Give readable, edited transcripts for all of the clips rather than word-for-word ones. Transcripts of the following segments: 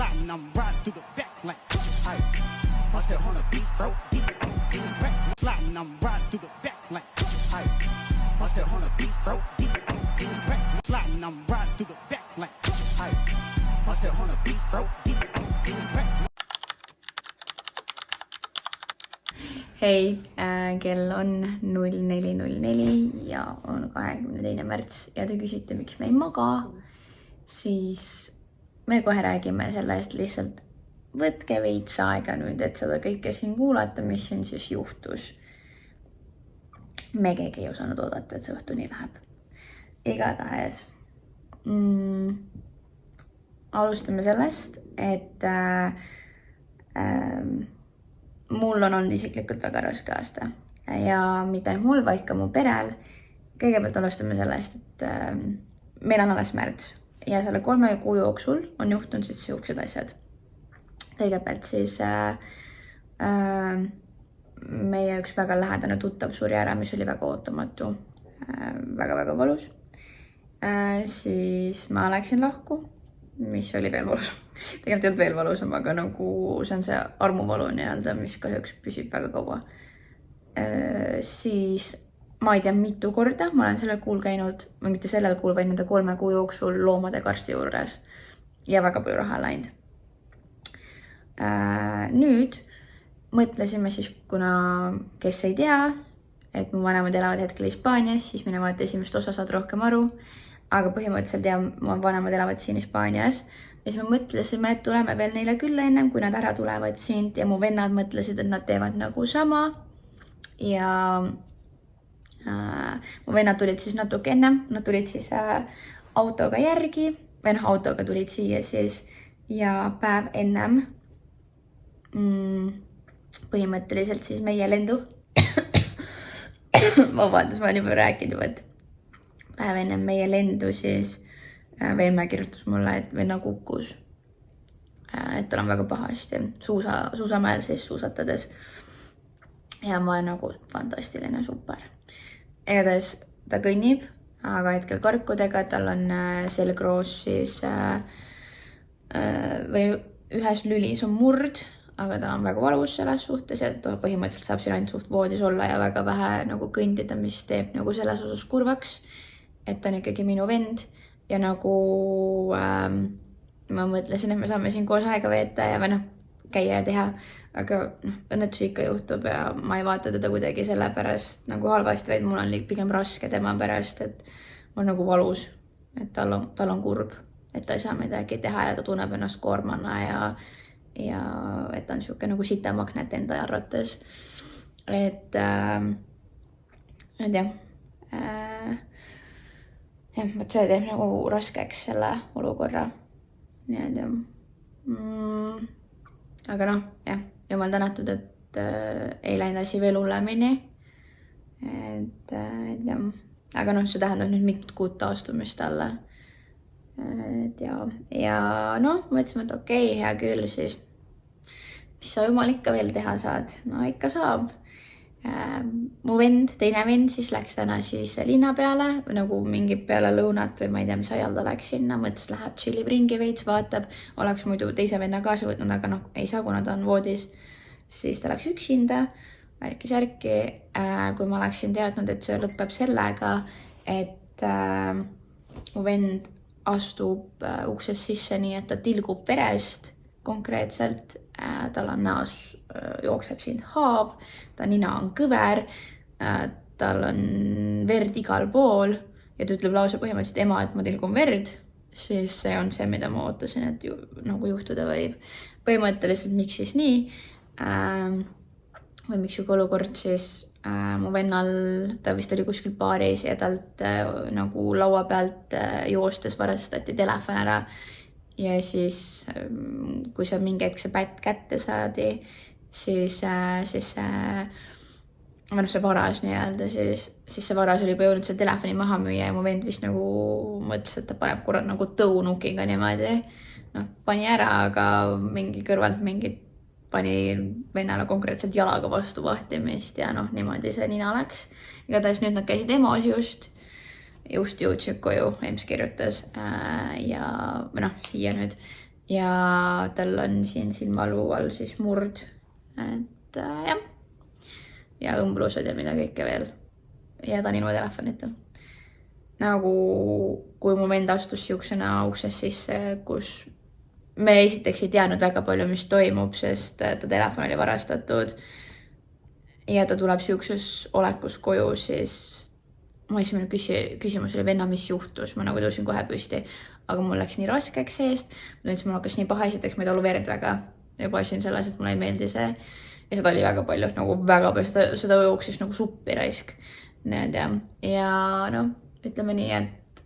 sliding, I'm riding through the back like I must have on a beat, bro. Sliding, I'm riding through the back like I must have on a beat, bro. Sliding, I'm riding through the back like I must have on a beat, bro. Hei, kell on 04.04 ja on 22. märts ja te küsite, miks me ei maga, siis me kohe räägime sellest lihtsalt. Võtke veits aega nüüd, et seda kõike siin kuulata, mis siin siis juhtus. Me keegi ei osanud oodata, et see õhtu nii läheb. Igatahes. Alustame sellest, et mul on olnud isiklikult väga raske aasta ja mitte ainult mul, vaid ka mu perel. Kõigepealt alustame sellest, et meil on alles märts ja selle 3 kuu jooksul on juhtunud siis siuksed asjad. Kõigepealt siis meie üks väga lähedane tuttav suri ära, mis oli väga ootamatu, väga-väga valus. Siis ma läksin lahku, mis oli veel valus. Tegelikult ei olnud veel valusam, aga nagu see on see armuvalu nii-öelda, mis kahjuks püsib väga kaua. Siis ma ei tea mitu korda, ma olen sellel kuul käinud, või mitte sellel kuul, vaid nende 3 kuu jooksul loomade karsti juures ja väga palju raha läinud. Nüüd mõtlesime siis, kuna kes ei tea, et mu vanemad elavad hetkel Hispaanias, siis mine vaata esimest osa saad rohkem aru, aga põhimõtteliselt ja mu vanemad elavad siin Hispaanias ja siis me mõtlesime, et tuleme veel neile külla ennem, kui nad ära tulevad siit ja mu vennad mõtlesid, et nad teevad nagu sama ja mu vennad tulid siis natuke ennem, nad tulid siis autoga järgi või autoga tulid siia siis ja päev ennem põhimõtteliselt siis meie lendu vabandus, ma olen juba rääkinud, et päev ennem meie lendu siis Veemäe kirjutas mulle, et venna kukkus, et tal on väga pahasti suusamäel siis suusatades ja ma olen nagu fantastiline, super. Igatahes ta kõnnib, aga hetkel karkudega, tal on selgroos siis või ühes lülis on murd, aga ta on väga valus selles suhtes ja ta põhimõtteliselt saab siin ainult suht voodis olla ja väga vähe nagu kõndida, mis teeb nagu selles osas kurvaks, et ta on ikkagi minu vend ja nagu ma mõtlesin, et me saame siin koos aega veeta ja käia ja teha, aga õnnetusi ikka juhtub ja ma ei vaata teda kuidagi selle pärast nagu halvasti, vaid mul on pigem raske tema pärast, et on nagu valus, et tal on kurb, et ta ei saa midagi teha ja ta tunneb ennast koormana ja et ta on siuke nagu sitamagnet enda arvates. Et jah, võt see teeb nagu raskeks selle olukorra. Aga jah, jumal tänatud, et ei läinud asi veel hullemini. Et jah, aga see tähendab nüüd mitut kuud taastumist talle. Ja mõtlesime, et okei, hea küll siis. Mis sa jumal ikka veel teha saad? No ikka saab. Mu vend, teine vend siis läks täna siis linna peale, nagu mingi peale lõunat või ma ei tea, mis ajal ta läks sinna, mõtles, läheb chillib ringi veits, vaatab, oleks muidu teise venna kaasa võtnud, aga ei saa, kuna ta on voodis. Siis ta läks üksinda, ärki, kui ma läksin teadnud, et see lõpeb sellega, et mu vend astub uksest sisse nii, et ta tilgub verest konkreetselt, tal on näos, jookseb siin haav, ta nina on kõver, tal on verd igal pool ja ta ütleb lause põhimõtteliselt ema, et ma tilgun verd, siis see on see, mida ma ootasin, et nagu juhtuda võib. Põhimõtteliselt miks siis nii või miks siuke olukord siis mu vennal, ta vist oli kuskil baaris ja talt nagu laua pealt joostes varastati telefon ära ja siis kui see mingi hetk see pätt kätte saadi, siis see varas nii-öelda, siis see varas oli juba jõudnud see telefoni maha müüa ja mu vend vist nagu mõtles, et ta paneb korra nagu tõunukiga niimoodi, pani ära, aga mingi kõrvalt pani vennale konkreetselt jalaga vastu vahtimist ja niimoodi see nina läks. Igatahes nüüd nad käisid EMO-s just jõudsid koju, EMS kirjutas ja siia nüüd ja tal on siin silmaluu all siis murd, et jah. Ja õmblused ja mida kõike veel. Ja ta on ilma telefonita. Nagu kui mu vend astus siuksena uksest sisse, kus me esiteks ei teadnud väga palju, mis toimub, sest ta telefon oli varastatud ja ta tuleb siukses olekus koju, siis mu esimene küsimus oli, venna, mis juhtus? Ma nagu tõusin kohe püsti, aga mul läks nii raskeks seest. Ma tundsin, mul hakkas nii paha, esiteks ma ei talu verd väga. Juba siin selles, et mulle ei meeldi see. Ja seda oli väga palju, nagu väga palju. Seda jooksis nagu suppi raisk. Need ja. Ja no, ütleme nii, et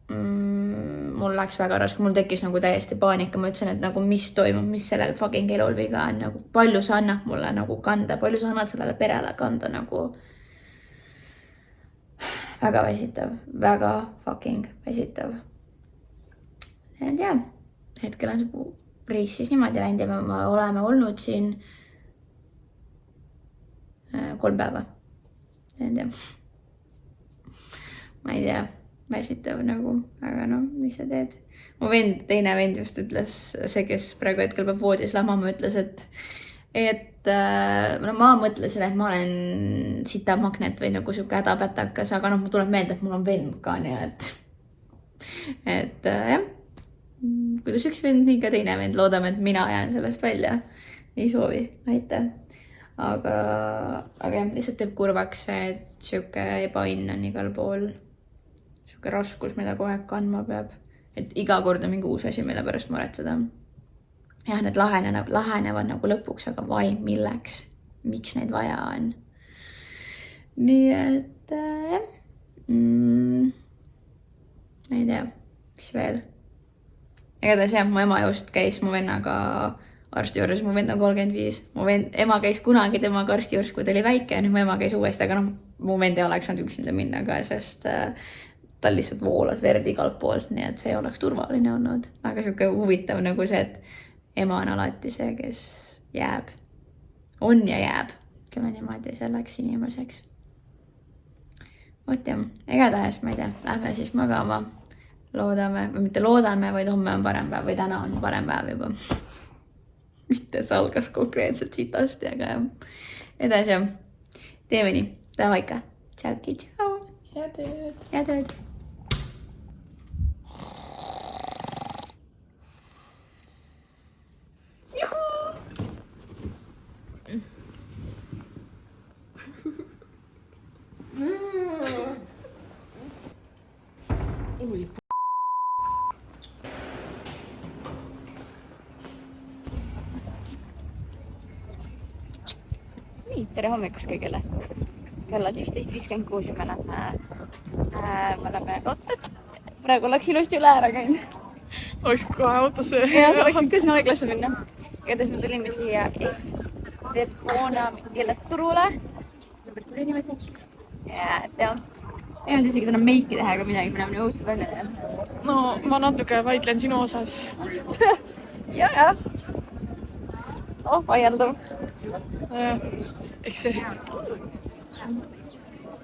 mul läks väga raske. Mul tekkis nagu täiesti paanika. Ma ütlesin, et nagu mis toimub, mis sellel fucking elul viga on. Nagu, palju sa annad mulle nagu kanda, palju sa annad sellele perele kanda nagu väga väsitav, väga fucking väsitav. Et jah, hetkel on see reis siis niimoodi läinud ja me oleme olnud siin 3 päeva. Et jah, ma ei tea, väsitav nagu, aga no, mis sa teed? Mu vend, teine vend just ütles, see, kes praegu hetkel peab voodis lamama, ütles, et no ma mõtlesin, et ma olen sita magnet või nagu siuke hädapätakas, aga noh, ma tulen meelde, et mul on vend ka, nii et jah, kuidas üks vend, nii ka teine vend, loodame, et mina jään sellest välja. Ei soovi, aitäh. Aga jah, lihtsalt teeb kurvaks, et siuke ebaõnn on igal pool. Siuke raskus, mida kohe kandma peab. Et iga kord on mingi uus asi, mille pärast muretseda. Jah, need lahenevad nagu lõpuks, aga vai, milleks? Miks neid vaja on? Nii et jah. Ma ei tea, mis veel. Igatahes jah, mu ema just käis mu vennaga arsti juures, mu vend on 35. Ema käis kunagi temaga arsti juures, kui ta oli väike ja nüüd mu ema käis uuesti, aga noh, mu vend ei oleks saanud üksinda minna ka, sest tal lihtsalt voolas verd igalt poolt, nii et see oleks turvaline olnud. Aga siuke huvitav nagu see, et ema on alati see, kes jääb. On ja jääb. Ütleme niimoodi selleks inimeseks. Oot jah, igatahes, ma ei tea, lähme siis magama. Loodame, või mitte loodame, vaid homme on parem päev, või täna on parem päev juba. Mitte see algas konkreetselt sitasti, aga jah. Edasi jah, teeme nii. Davai ikka. Tšauki, tšau. Head ööd. Head ööd. Tere hommikust kõigile. Kell on 11.56 ja me oleme oot, praegu oleks ilusti üle ära käin. Oleks kohe autosse. Ja, oleks ikka sinna õiglasse minna. Igatahes me tulime siia Estepona keeleturule. Ja, et jah. Ei olnud isegi täna meiki teha, aga midagi me näeme õudselt välja teha. No, ma natuke vaidlen sinu osas. Ja. Oh, vaieldav. Eks see.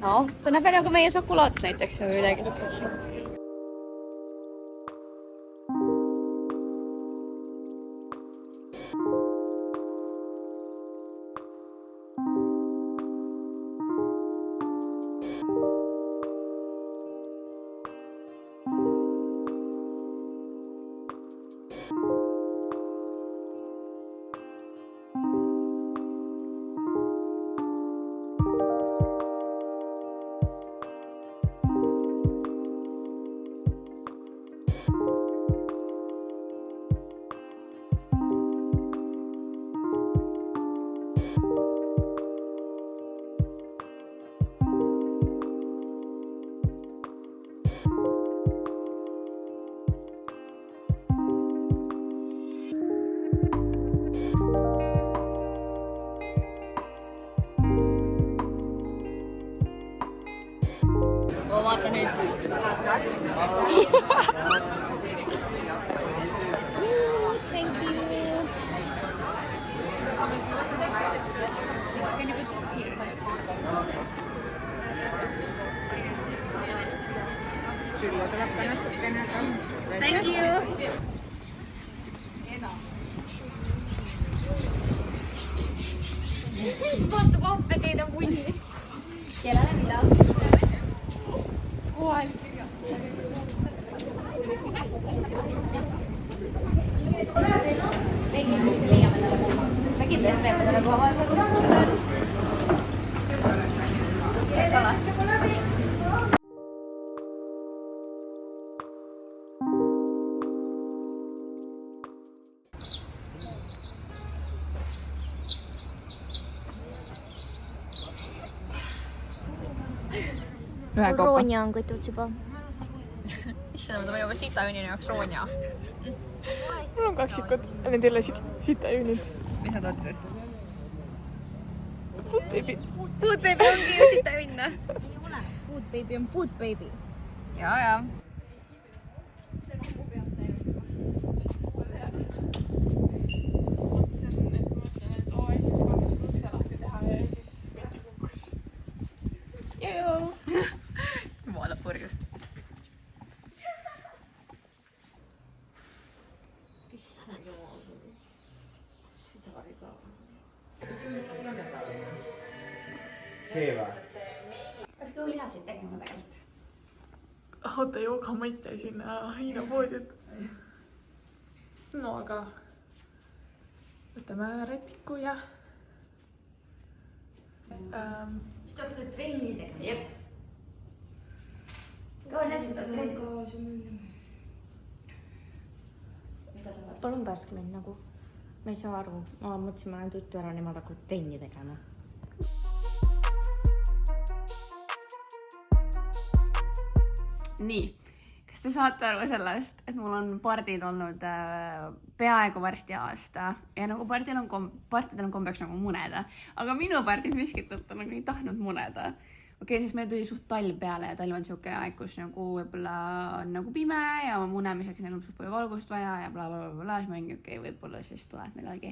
No, see näeb välja nagu meie sokulaat näiteks või midagi. Vaata nüüd. Thank you. Thank you. Siis vaatab ahve teine punni. Kellele mida? Me kindlasti leiame talle koha. Ühe kaupa. Roonia on kütus juba. Issand, ma juba sitaünini jaoks roonia. Mul on kaksikud. Need ei ole sitaüünid. Mis nad otsus? Food baby. Food baby ongi ju sitaünn. Ei ole. Food baby on food baby. Jaa. Jumala purjus. See või? Peaks kõhu lihaseid tegema tegelikult. Oota, jooga ma ei tee sinna Hiina poodi, et... No aga... Võtame rätiku ja... Siis te hakkate trenni tegema. Jep. Kaua lihaseid on trenni? Palun pääske mind nagu. Ma ei saa aru. Ma mõtlesin, ma olen tuttu ära, nemad hakkavad trenni tegema. Nii, kas te saate aru sellest, et mul on pardid olnud peaaegu varsti aasta ja nagu partidel on kombeks nagu muneda, aga minu pardid miskitult nagu ei tahtnud muneda. Okei, siis meil tuli suht talv peale ja talv on siuke aeg, kus nagu võib-olla on nagu pime ja munemiseks neil on suht palju valgust vaja ja blablabla, siis ma mingi okei, võib-olla siis tuleb millalgi.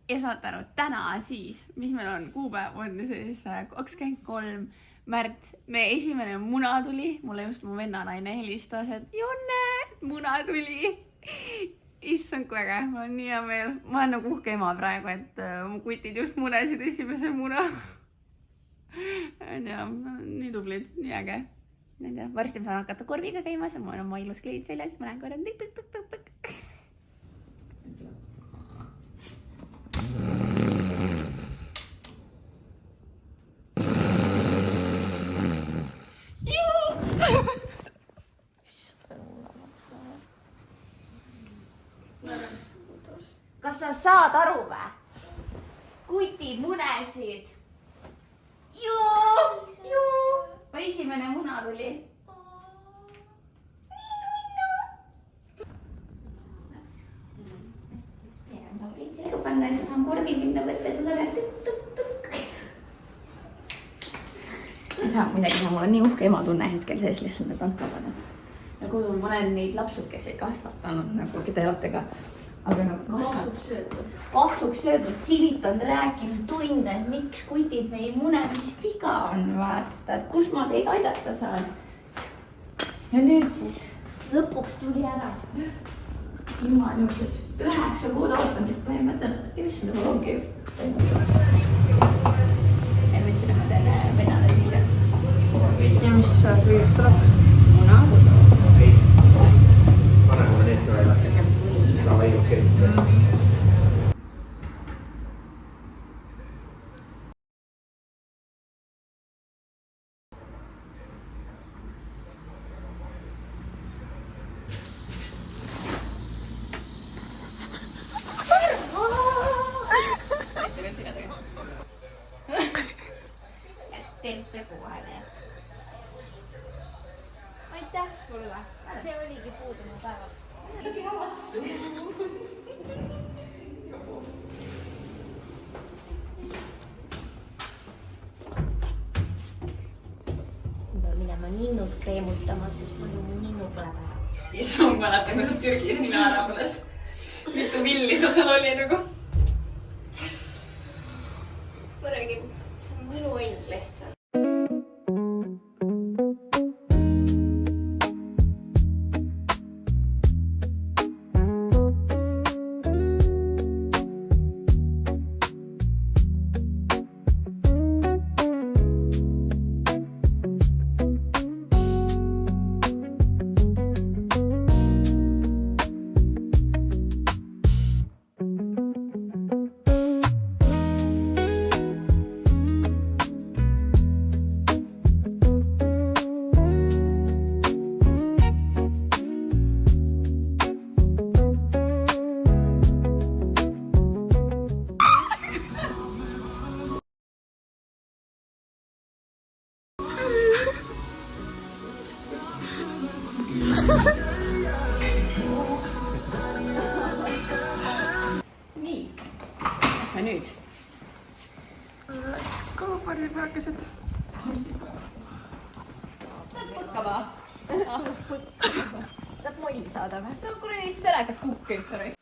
Ja saate aru, täna siis, mis meil on, kuupäev on siis 23. märts, meie esimene muna tuli, mulle just mu vennanaine helistas, et Jonne, muna tuli. Issand, kui äge, mul on nii hea meel. Ma olen nagu uhke ema praegu, et mu kutid just munesid esimese muna. Ja, nii tublid, nii äge. Varsti ma saan hakata korviga käima, mul on oma ilus kleid seljas, ma näen korra tik-tik-tik-tik-tik. Kas sa saad aru vä? Kutid munesid. Joo. Esimene muna tuli. Ma võin sellega panna, et ma saan korgi minna võtta, et ma saan tõk-tõk-tõk. Ei saa midagi, mul on nii uhke ema tunne hetkel sees lihtsalt need antkabana. Ja kui ma olen neid lapsukesi kasvatanud nagu kidejatega, aga nagu kahsuks söödud, Silit on rääkinud tunde, et miks kutid me ei mune, mis viga on, vaata, et kus ma teid aidata saan. Ja nüüd siis lõpuks tuli ära. Jumal juhtus 9 kuud ootamist põhimõtteliselt, ja mis see nagu ongi? Ja nüüd siin ma teen venale viia. Ja mis kõigest tuleb? Muna. Paneme need ka jälle. Väga ilus. Pepu vahele. Aitäh sulle. See oligi puudu mu päevast. Ma minema ninnud kreemutama, sest muidu mu ninnu põleb ära. Issa ma mäletan, kui sa Türgis nina ära põles. Mitu villi sul seal oli nagu. Ma räägin, see on minu õnn lihtsalt. Pardipõhakesed. Tahad putkama? Saab molli saada või? See on kuradi selekat kukki üldse raisk.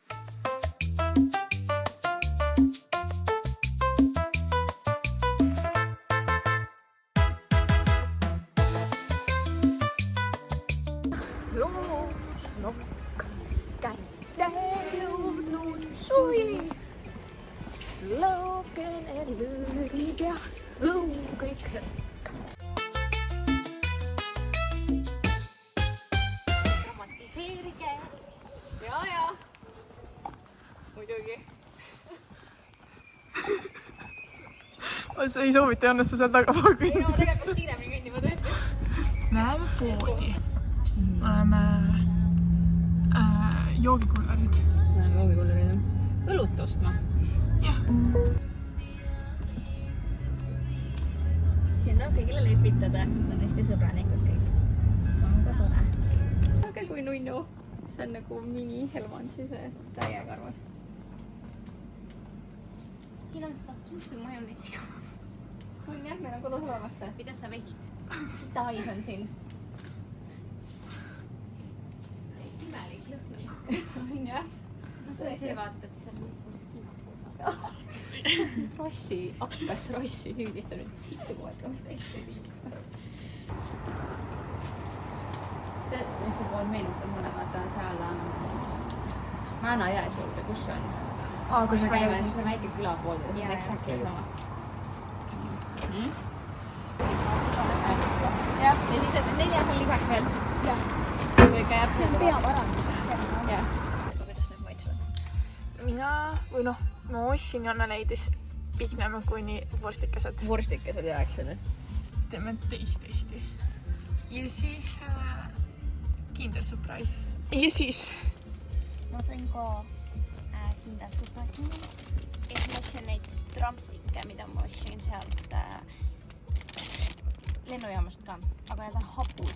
Loosnokk kätte jõudnud suvi. Laukene lõõrib ja õu kõik rõkk. Dramatiseerige. Ja. Muidugi. Sa ei soovita Jannes su seal tagapool Ei, no ma kõndida. tegelikult kiiremini kõndima tõesti. Me läheme poodi. Oleme joogikullerid. Läheme joogikullerid. Õlut ostma. Jah. Siin tahab kõigile lepitada. Nad on hästi sõbranikud kõik. See on ka tore. Aga kui nunnu. See on nagu mini-Helman siis täiega armas. Siin on seda juhtu majoneesiga. On jah, meil on kodus olemas see. Mida sa vehid? Tais on siin. Imelik lõhn. On jah. No see vaata, et see on Rossi, hakkas Rossi süüdistanud situatsioon täiesti viima. Tead, mis see pool meenutab mulle, vaata seal Määnajäes juurde, kus see on? Kui sa Käime, käisid. see väike külapood, Jaa, exactly sama. Jah, ja siis et neljas on lisaks veel. Jah. Kõige järgmine. on peavarand. Jah. Kuidas need maitsevad? Mina, või noh, ma ostsin Janne leidis pignema kuni vorstikesed. Vorstikesed jah, eks ole. Teeme teist testi. Ja siis Kinder Surprise. Ja siis Ma tõin ka Kinder Surprise'i. Ja siis ma ostsin neid drumstikke, mida ma ostsin sealt lennujaamast ka. Aga need on hapud.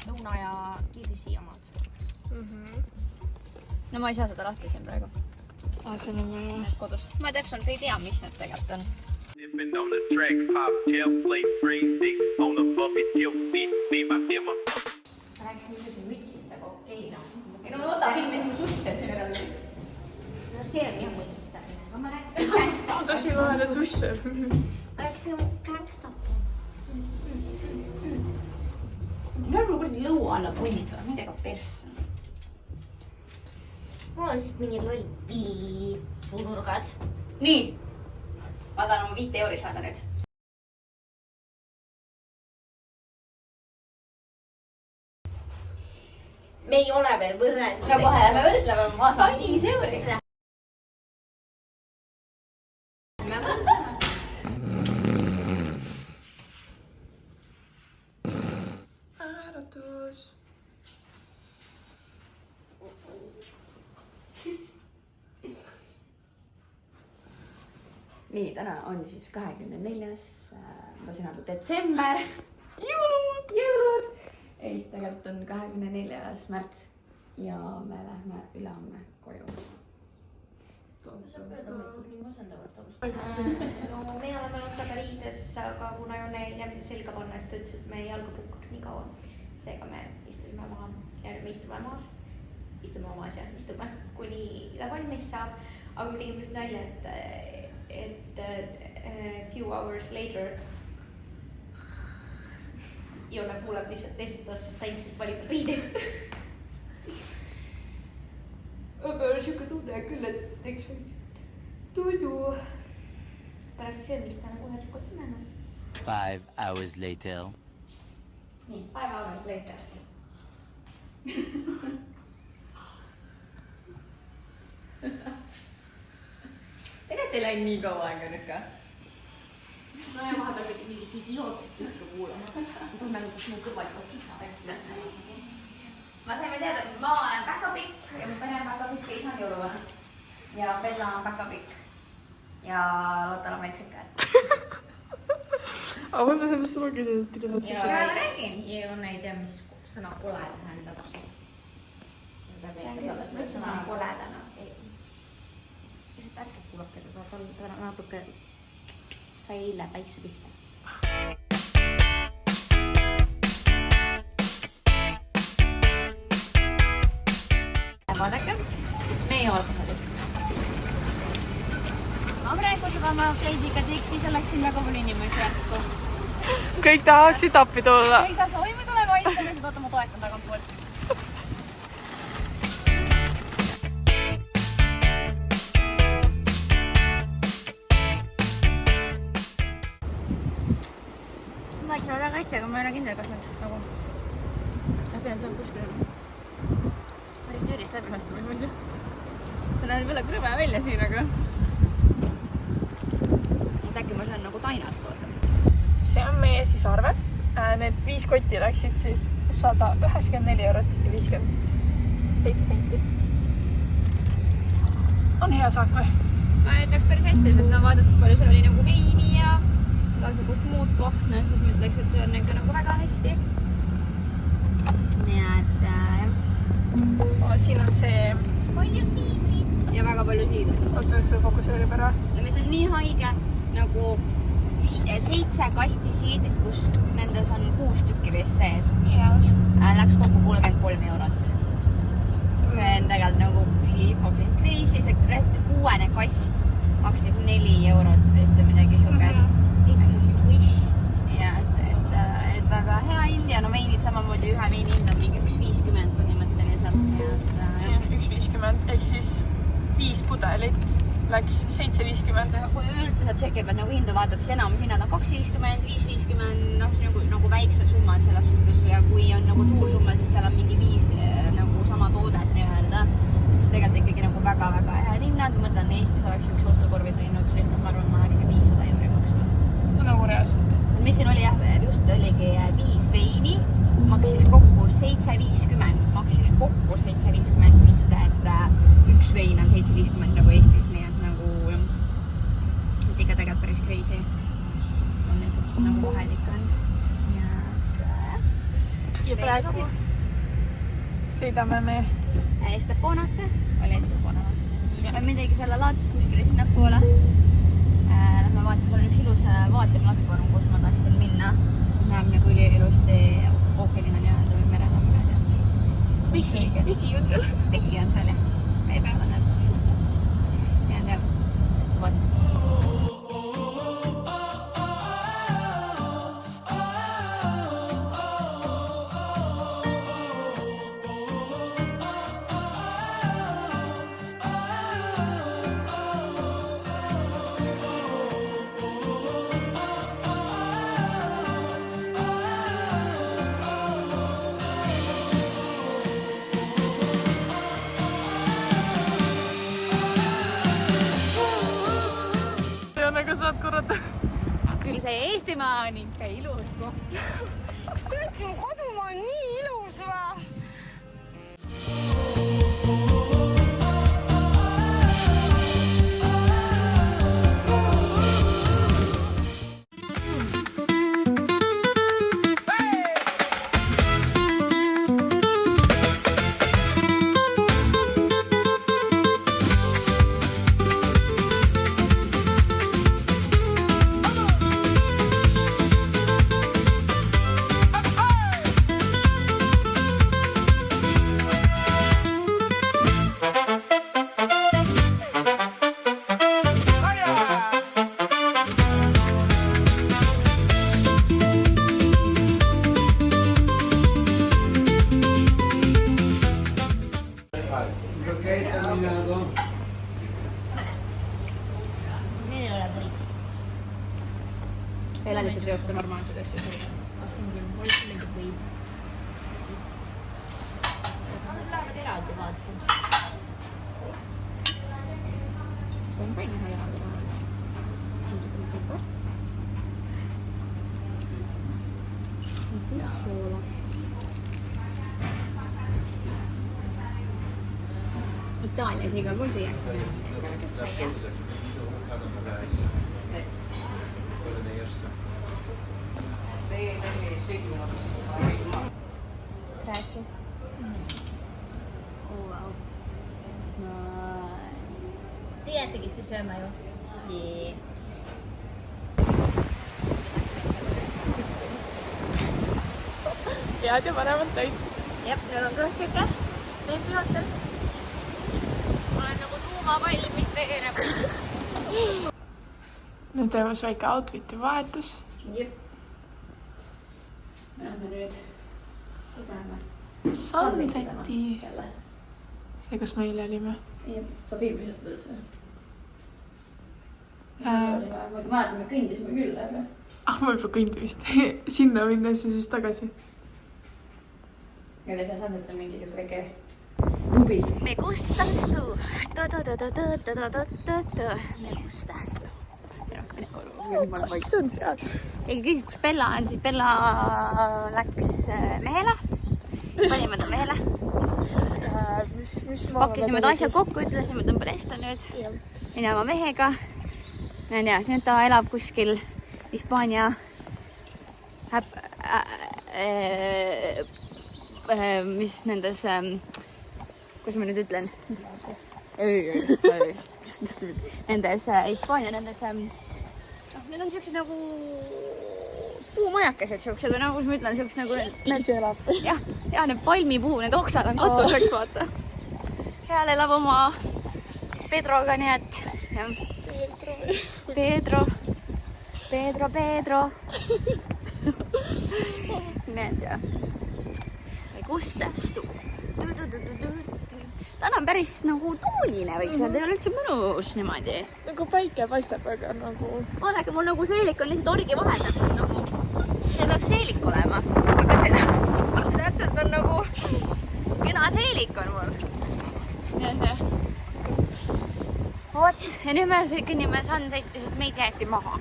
Lõuna ja KFC omad. No ma ei saa seda lahti siin praegu. seal on vaja. Kodus. Ma täpselt ei tea, mis need tegelikult on. Dipping on the track, pop, tail, plate, green, dick, on the bucket, tail, beat, be my dimmer. Ma rääkisin üldse mütsist, aga okei, noh. Ei no võta filmis mu susse siin eraldi. No see on jah mõjutamine, aga ma rääkisin gängsta. Tosi vahetada susse. Ma rääkisin gängsta. Minu arvates kuradi lõua alla punnitada, midagi persse. Mul on lihtsalt mingi loll piip puunurgas. Nii. Ma tahan oma 5 euri saada nüüd. Me ei ole veel võrrelnud. No kohe lähme võrdlema, ma saan 5 euri. Ääratus. Nii, täna on siis 24. detsember. Jõulud! Jõulud! Ei, tegelikult on 24. märts ja me lähme ülehomme koju. No me oleme Lottaga riides, aga kuna Jonne ei tea, mida selga panna, siis ta ütles, et me jalga puhkaks nii kaua. Seega me istusime maha ja nüüd me istume omas ja istume, kuni ta valmis saab. Aga me tegime just nalja, et few hours later Jonne kuuleb lihtsalt teisest otsast täitselt valib riideid. Aga on siuke tunne küll, et eks toidu pärast söömist on kohe siuke tunne. 5 hours later. Nii, 5 hours later. Tegelikult ei läinud nii kaua aega nüüd ka. No ja vahepeal pidi mingit idiootset juttu kuulama. Tunnen, kus mu kõrval juba sihna täpselt. Ma saime teada, et ma olen päkapikk ja mu pere on päkapikk ja isa on jõuluvana. Ja Bella on päkapikk. Ja Lottal on väiksed käed. Aga võib-olla sellest ma küsin, et mida sa Ja ma räägin. Jonne ei tea, mis sõna kole tähendab. Mis sõna on koledana? Lihtsalt ärge kuulake teda, ta natuke sai eile päikse pihta. Vaadake, meie alkoholid. Ma praegu juba oma kleidiga teeksi, seal läksin väga palju inimesi järsku. Kõik tahaksid appi tulla. Kõik tahaks, oi, me tuleme aitame, siis oota, ma toetan tagant poolt. Ma rääksin väga hästi, aga ma ei ole kindel, kas nüüd nagu... Äkki nad on kuskil... Päris üürist läbi lasta või muidu. See näeb jälle krõve välja siin, aga... Äkki ma saan nagu Tainast toota. See on meie siis arve. Need 5 kotti läksid siis 194 eurot ja 57 senti. On hea saak või? Ma ütleks päris hästi, et no vaadates palju seal oli nagu veini ja igasugust muud pohna, siis ma ütleks, et see on nagu väga hästi. Nii et jah. Siin on see... Palju siidrit. Ja väga palju siidrit. Oota, see fokuseerib ära. Ja mis on nii haige nagu 7 kasti siidrit, kus nendes on 6 tükki vist sees. Läks kokku 33 eurot. See on tegelikult nagu fucking crazy. See 6 kast maksis 4 eurot vist või midagi sugest. Ja see, et väga hea hind ja no veinid samamoodi ühe veini hind on mingi 1,50 põhimõtteliselt. See on 1,50 ehk siis 5 pudelit läks 7,50. Kui üldse sa tšekid nagu hindu vaatad, siis enam hinnad on 2,50, 5,50, noh nagu väiksed summad selles suhtes ja kui on nagu suur summa, siis seal on mingi 5 nagu sama toodet nii-öelda. See tegelikult ikkagi nagu väga-väga head hinnad. Ma mõtlen, Eestis oleks üks ostukorvid võinud, siis ma arvan, ma läksin 500 euri maksma. Nagu reaalselt. Mis siin oli jah, just oligi 5 veini, maksis kokku 7,50, maksis kokku 7,50, mitte et üks vein on 7,50 nagu Eestis, nii et nagu et ikka tegelikult päris crazy on lihtsalt nagu vahed ikka on. Ja praegu sõidame me Esteponasse, oli Estepona või? Midagi selle laadsist kuskile sinnapoole. Ma vaatan, seal on üks ilus vaateplatvorm, kus ma tahtsin minna. Näeb nagu ilusti ookeanina nii-öelda või meretamine. Vesi on seal. Vesi on seal jah. Ei päeva näeb. Ja vot. Nagu saad korrata. Küll see Eestimaa on ikka ilus koht. Kas tõesti mu kodumaa on nii ilus või? Ela lihtsalt ei oska normaalselt asju teha. Oskan küll, mulle meeldib võib. Nad lähevad eraldi vaata. See on palju hea eraldi vaata. See on tükk pipart. Ja siis soola. Itaalias igal pool süüakse. Gracias. Oh, wow. That's nice. Te jäätegi seda sööma ju? Yeah. pead ja panevad täis. Jep, nüüd on kõht siuke tempihootel. Ma olen nagu tuumapall, mis veereb. Nüüd toimus väike outfiti vahetus. Jep. Me lähme nüüd. Kus läheme? Sunseti. Jälle. See, kus me eile olime. Jep, sa filmisid seda üldse? Ma mäletan, me kõndisime küll, aga... Mul pole kõndimist. Sinna minnes ja siis tagasi. Ja see Sunset on mingi siuke väike klubi. Me gustastu. Me gustastu. Kus on seal? Keegi küsis, kus Bella on, siis Bella läks mehele. Panime ta mehele. Pakkisime ta asja kokku, ütlesime, tõmbad esta nüüd. Minema mehega. Nüüd ta elab kuskil Hispaania mis nendes, kus ma nüüd ütlen? Nendes Hispaania, nendes, need on siuksed nagu puumajakesed siuksed või nagu, kus ma ütlen, siuksed nagu... Kiis elab. Ja, need palmipuu, need oksad on katuseks, vaata. Seal elab oma Pedroga, nii et... Pedro. Need ja. Gustastu. Ta on päris nagu tuuline võiks öelda, ei ole üldse mõnus niimoodi. Nagu päike paistab, aga nagu... Vaadake, mul nagu seelik on lihtsalt orgi vahetab. Nagu, see peab seelik olema. Aga see täpselt on nagu... Kena seelik on mul. Oot, ja nüüd me kõnnime Sunseti, sest meid jäeti maha.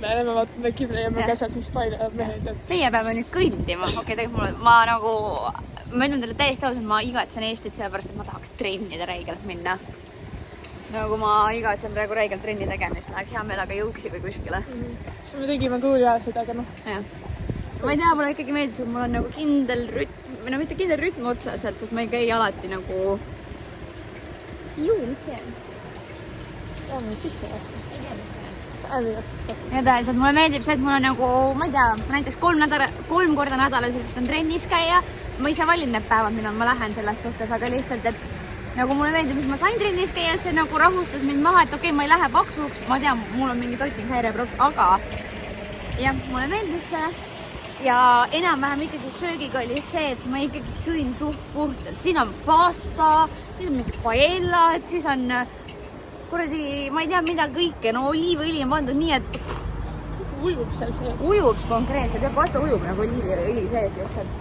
Me oleme vaatame kümnejame käsad, mis painavad mehed. Meie peame nüüd kõndima. Okei, tegelikult ma nagu... Ma ütlen teile täiesti ausalt, ma igatsen Eestit sellepärast, et ma tahaks trennida räigelt minna. Nagu ma igatsen praegu räigelt trenni tegemist. Läheks hea meelega jõuksi või kuskile. Siis me tegime kuuliaased, aga noh. Ma ei tea, mulle ikkagi meeldis, et mul on nagu kindel rütm, või no mitte kindel rütm otseselt, sest ma ei käi alati nagu... Juu, mis see on? Lähme sisse vastu. Ja tähendab, mulle meeldib see, et mul on nagu, ma ei tea, näiteks 3 korda nädalas üritan trennis käia. Ma ise valin need päevad, millal ma lähen selles suhtes, aga lihtsalt, et nagu mulle meeldib, et ma sain trennis käia, see nagu rahustas mind maha, et okei, ma ei lähe paksuks, ma tean, mul on mingi toitinghäire, aga jah, mulle meeldis see. Ja enam-vähem ikkagi söögiga oli see, et ma ikkagi sõin suht puhtalt. Siin on pasta, siis on mingi paella, et siis on kuradi, ma ei tea mida kõike, no oliivõli on pandud nii, et ujub seal sees. Ujub konkreetselt ja pasta ujub nagu oliivõli sees lihtsalt.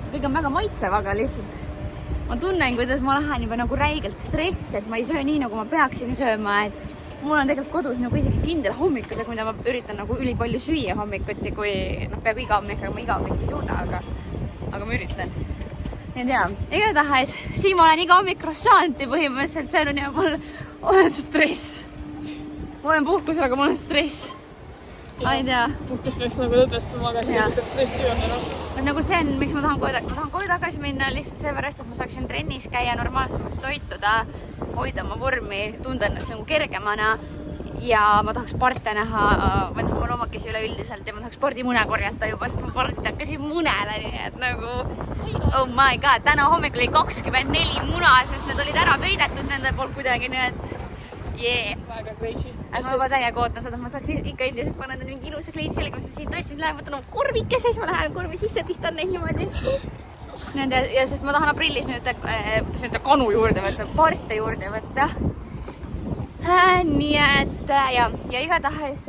Kõik on väga maitsev, aga lihtsalt ma tunnen, kuidas ma lähen juba nagu räigelt stress, et ma ei söö nii, nagu ma peaksin sööma, et mul on tegelikult kodus nagu isegi kindel hommikused, mida ma üritan nagu ülipalju süüa hommikuti, kui noh, peaaegu iga hommik, aga ma iga hommik ei suuda, aga ma üritan. Nii tea, igatahes, siin ma olen iga hommik croissanti põhimõtteliselt söönud ja mul on stress. Ma olen puhkusel, aga mul on stress. Ma ei tea. Puhkus peaks nagu lõdvestama, aga see võtab stressi on. Nagu see on, miks ma tahan koju tagasi minna lihtsalt seepärast, et ma saaksin trennis käia, normaalsemalt toituda, hoida oma vormi, tunda ennast nagu kergemana ja ma tahaks sparte näha, või noh, ma loomakesi üleüldiselt ja ma tahaks spordimune korjata juba, sest ma spordit hakkasin munele, nii et nagu oh my god, täna hommikul oli 24 muna, sest need olid ära peidetud nende poolt kuidagi, nii et yeah. Väga crazy. Ma juba täiega ootan seda, et ma saaks ikka endiselt panna mingi ilusa kleit sellega, mis ma siin tõesti lähen, võtan oma korvikese, siis ma lähen korvi sisse, pistan neid niimoodi. Ja sest ma tahan aprillis nüüd kanu juurde võtta, parte juurde võtta. Nii et ja igatahes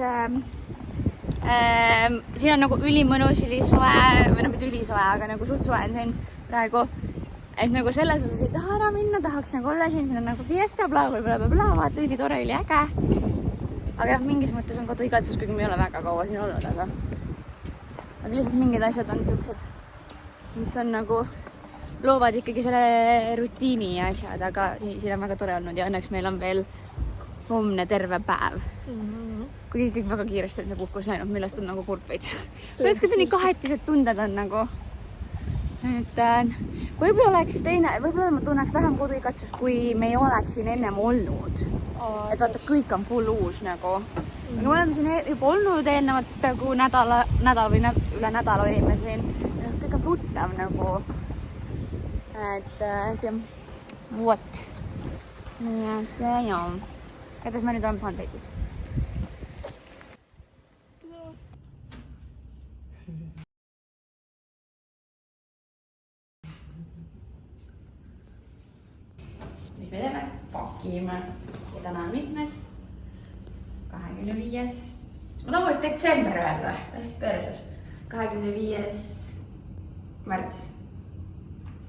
siin on nagu ülimõnus, ülisoe, või noh, mitte ülisoe, aga nagu suht soe on siin praegu. Et nagu selles osas ei taha ära minna, tahaks nagu olla siin on nagu fiesta, blablabla, vaata, üli tore, üli äge. Aga jah, mingis mõttes on kodu igatsus, kuigi ma ei ole väga kaua siin olnud, aga lihtsalt mingid asjad on siuksed, mis on nagu, loovad ikkagi selle rutiini ja asjad, aga siin on väga tore olnud ja õnneks meil on veel homne terve päev. Kuigi kõik väga kiiresti on see puhkus läinud, millest on nagu kurb veits. Kuidas ka see nii kahetised tunded on nagu, et võib-olla oleks teine, võib-olla ma tunneks vähem koduikatsust, kui me ei oleks siin ennem olnud. Et vaata, kõik on full uus nagu. Me oleme siin juba olnud eelnevalt peaaegu nädal või üle nädala olime siin. Kõik on tuttav nagu. Et jah, vot. Nii et jah. Kuidas me nüüd oleme Sunsetis? Mis me teeme? Pakime. Ja täna on mitmes? 25. Ma tahan detsember öelda. Tähtis perses. 25. märts.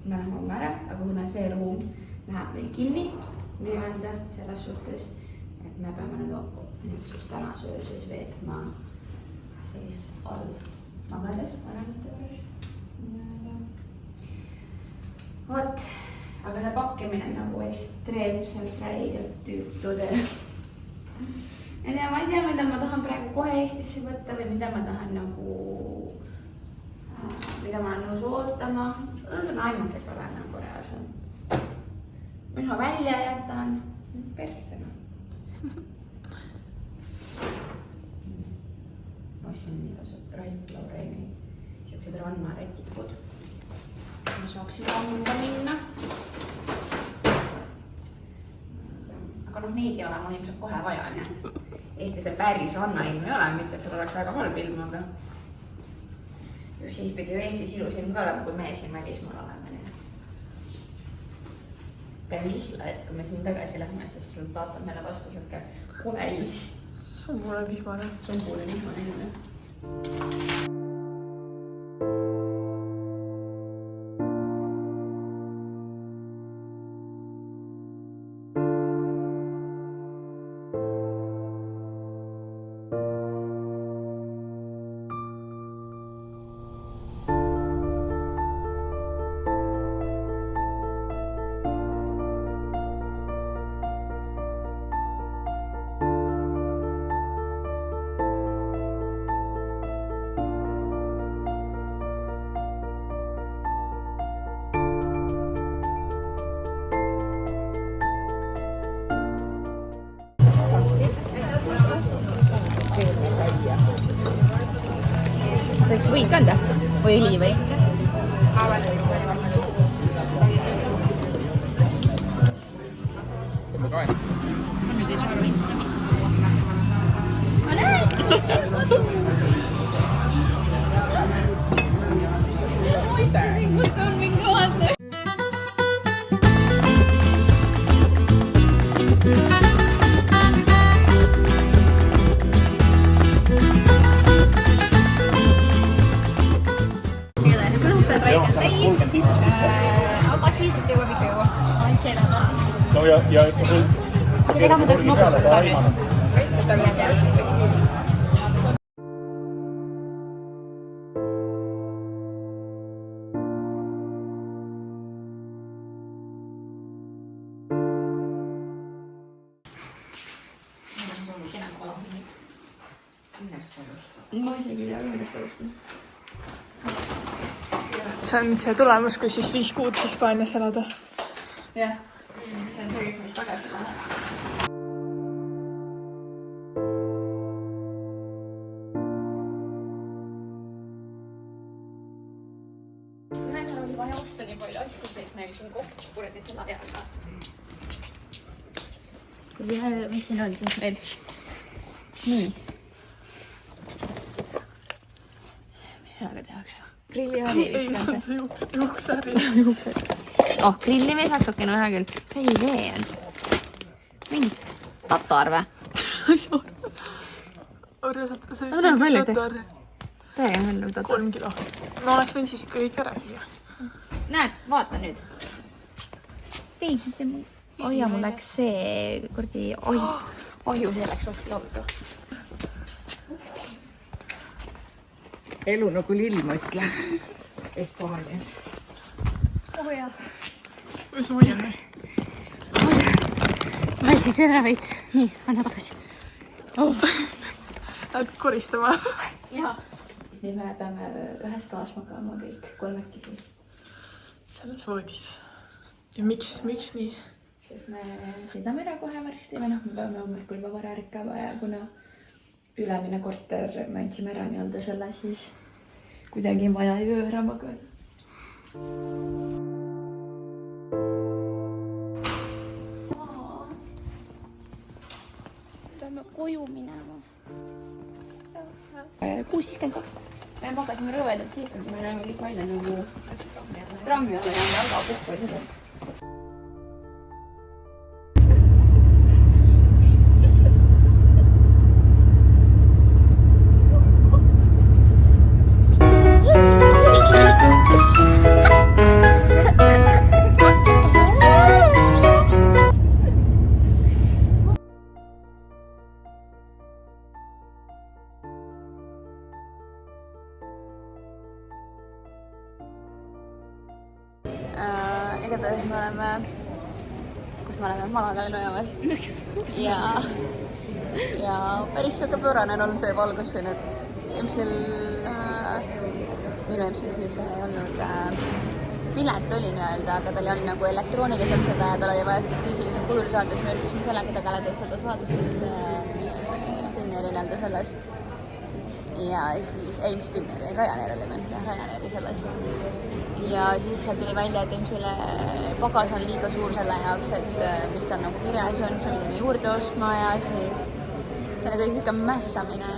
Me läheme homme ära, aga kuna see ruum läheb veel kinni nii-öelda selles suhtes, et me peame nüüd siis täna sööses veetma siis all magades vanemate juures. Vot, aga see pakkimine nagu ekstreemselt räigelt tüütud. Ja ma ei tea, mida ma tahan praegu kohe Eestisse võtta või mida ma tahan nagu, mida ma olen nõus ootama. Õnn aimuke pole nagu reaalselt. Mis ma välja jätan? Persena. Ma ostsin nii ilusad Ralf Laureeni siuksed rannarätikud. Ma saaksin ammuga minna. Aga noh, neid ei ole mul ilmselt kohe vaja. Eestis veel päris rannailm ei ole, mitte et seal oleks väga halb ilm, aga siis pidi ju Eestis ilus ilm ka olema, kui me siin välismaal oleme. Pean lihla, et kui me siin tagasi lähme, siis sul vaatab meile vastu siuke kole ilm. Sumbule vihmane. Sumbule vihmane ilm. Võiks võid kanda või õli või? Nüüd ei saa võid. Ma näen! Mõte on mingi vaata. Aga siis et jõuab ikka juba. Ainult see läheb. No ja sul... Keda ma tõesti nopustada nüüd? Võtta on jääb jääb. Ma isegi ei tea, millest alustan. See on see tulemus, kui siis 5 kuud Hispaanias elada. Jah, see on see kõik, mis tagasi läheb. Ühesõnaga oli vaja osta nii palju asju, sest meil siin kokku kuradi selle peale. Mis siin on siis meil? Nii. Sellega tehakse. Grillihani vist. See on see juuksari. Oh, grillimees natukene vähe küll. Ei see on. Mingi tatar või? Orjaselt, see vist on tatar. Täiega palju tatar. 3 kilo. No oleks võin siis ikka kõik ära süüa. Näed, vaata nüüd. Oja, mul läks see kurdi aju, see läks vastu lauda. Elu nagu lilm, ütle. Hispaanias. Oh jaa. Või sa hoian või? Ma ei siis ära veits. Nii, anna tagasi. Lähed koristama? Jaa. Nii me peame ühes toas magama kõik kolmekesi. selles voodis. Ja miks nii? Sest me sõidame ära kohe varsti või me peame hommikul juba vara ärkama ja kuna ülemine korter me andsime ära nii-öelda selle, siis kuidagi vaja öö ära magada. Peame koju minema. 6.52. Me magasime rõvedalt siis, et me näeme kõik välja nagu trammi alla ja jalga puhku sellest. Igatahes me oleme, kus me oleme, Malaga lennujaamas ja päris siuke pöörane on olnud see valgus siin, et minu emsil siis ei olnud pilet oli nii-öelda, aga tal oli nagu elektrooniliselt seda ja tal oli vaja seda füüsilisel kujul saada, siis me üritasime sellega tegeleda, et seda saada siit Finnairi nii-öelda sellest. Ja siis Finnairi, Ryanair oli meil, Ryanairi sellest. Ja siis seal tuli välja, et emsile pagas on liiga suur selle jaoks, et mis tal nagu kirjas on, siis me pidime juurde ostma ja siis sellega oli siuke mässamine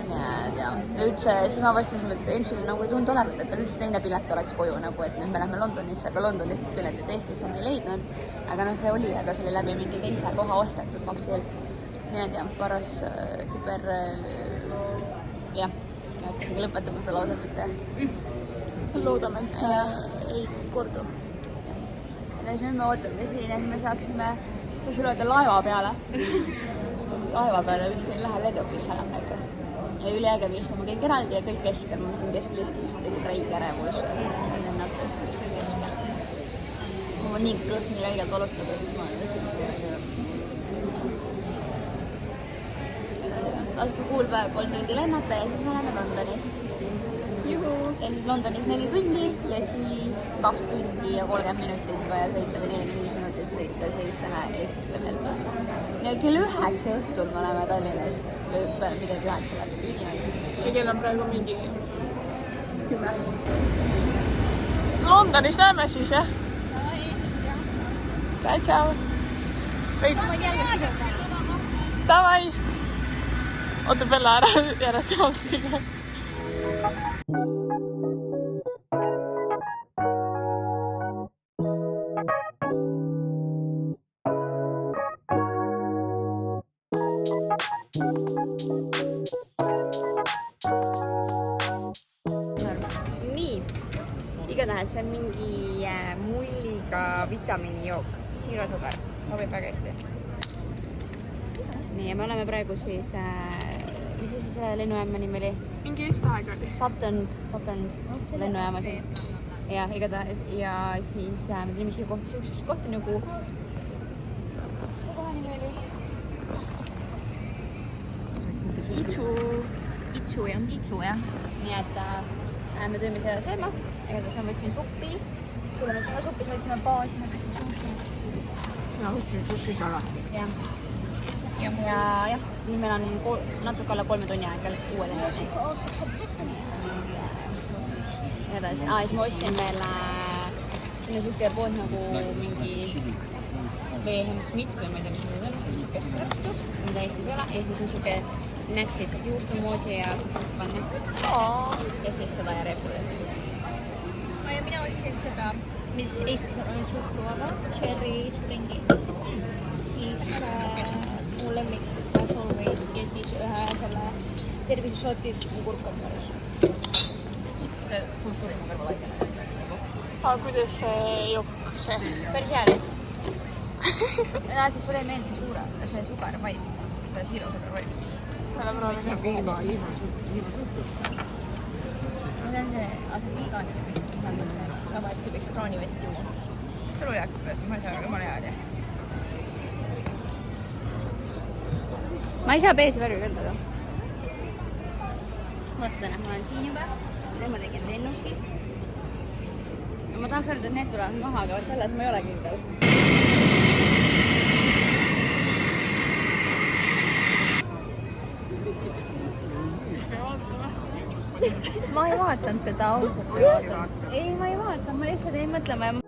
ja üldse, siis ma vastasime, et emsile nagu ei tundu olevat, et tal üldse teine pilet oleks koju nagu, et nüüd me lähme Londonisse, aga Londonist piletit Eestisse me ei leidnud. Aga see oli, aga see oli läbi mingi teise koha ostetud maksil. Nii et jah, paras küber jah, lõpetame seda lauset mitte. Loodame, et see ei kordu. Ja siis nüüd me ootame siin, et me saaksime, kuidas öelda, laeva peale. Laeva peale vist ei lähe lennukis olema ikka. Ja üliäge, me istame kõik eraldi ja kõik keskel. Ma mõtlen keskel istumisel tegi räige ärevus lennates keskel. Ma nii kõht nii räigelt valutab, et ma tasku kuulpäev 3 tundi lennata ja siis me oleme Londonis. Ja siis Londonis 4 tundi ja siis 2 tundi ja 30 minutit vaja sõita või 45 minutit sõita siis Eestisse veel. Ja kell 9 õhtul me oleme Tallinnas või peale midagi 9 läbi üdinais. Ja kell on praegu mingi 10. Londonis näeme siis, jah? Tšau. Veits. Davai. Oota Bella ära seal pigem. Igatahes see on mingi mulliga vitamiinijook, siirasugar, sobib väga hästi. Nii, ja me oleme praegu siis, mis see siis lennujaama nimi oli? Mingi Eesti aeg oli. Sutton lennujaama siin. Ja igatahes, ja siis me tulime siia kohta, siukseks kohta nagu, see koha nimi oli? Itsu, jah. Nii et me tulime siia sööma. Igatahes ma võtsin suppi, sulle võtsin ka suppi, siis võtsime baasi, ma võtsin sushi. Ma võtsin sushi salati. Ja jah, nüüd meil on natuke alla 3 tunni aega uue lennuni. Ja siis ma ostsin veel sinna siuke pood nagu mingi Vehem Smith või ma ei tea, mis need on, siis siuke skrapsu, mida Eestis ei ole, ja siis on siuke näksid sealt juustumoosi ja kupsast panna. Ja siis seda ja repule. Ja mina ostsin seda, mis Eestis on suhkruvaba, cherry springi. Siis mu lemmik as always ja siis ühe selle tervisesotis kurkab marus. See on suurima kõrvalaige. Aga kuidas see jokk see? Päris hea oli. Siis sulle ei meeldi see sugar vaid, see siirosugar vaid. Täna proovime Liiva suhkur. See on see asemikaani, mis sama hästi võiks kraanivett juua. See oli jääkub, ma ei saa jumala hea oli. Ma ei saa peesi värvi kõndada. Vaata täna, ma olen siin juba. Ma tegin lennukis. ma tahaks öelda, et need tulevad maha, aga selles ma ei ole kindel. Mis me vaatame? Ma ei vaatanud teda ausalt. Ei, ma ei vaatanud, ma lihtsalt ei mõtle, ma